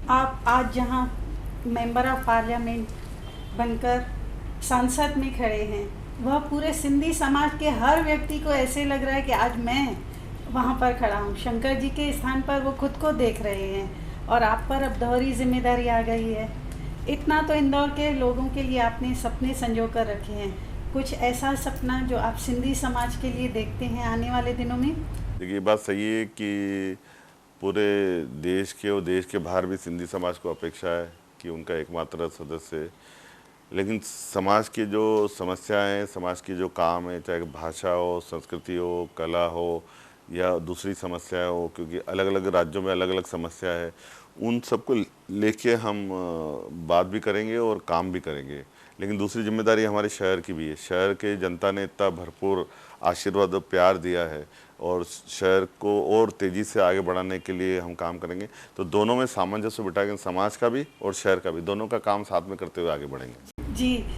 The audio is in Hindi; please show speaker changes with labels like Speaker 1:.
Speaker 1: आप आज जहां मेंबर ऑफ पार्लियामेंट बनकर संसद में खड़े हैं, वह पूरे सिंधी समाज के हर व्यक्ति को ऐसे लग रहा है कि आज मैं वहां पर खड़ा हूं। शंकर जी के स्थान पर वो खुद को देख रहे हैं और आप पर अब दोहरी जिम्मेदारी आ गई है। इतना तो इंदौर के लोगों के लिए आपने सपने संजो कर रखे हैं। कुछ ऐसा सपना जो आप सिंधी समाज के लिए देखते हैं आने वाले दिनों में?
Speaker 2: देखिए, ये बात सही है कि पूरे देश के और देश के बाहर भी सिंधी समाज को अपेक्षा है कि उनका एकमात्र सदस्य, लेकिन समाज की जो समस्याएं, समाज की जो काम है, चाहे भाषा हो, संस्कृति हो, कला हो या दूसरी समस्याएं हो, क्योंकि अलग अलग राज्यों में अलग अलग समस्या है, उन सबको लेके हम बात भी करेंगे और काम भी करेंगे। लेकिन दूसरी जिम्मेदारी हमारे शहर की भी है। शहर के जनता ने इतना भरपूर आशीर्वाद और प्यार दिया है और शहर को और तेज़ी से आगे बढ़ाने के लिए हम काम करेंगे। तो दोनों में सामंजस्य बिठा के समाज का भी और शहर का भी, दोनों का काम साथ में करते हुए आगे बढ़ेंगे।
Speaker 1: जी,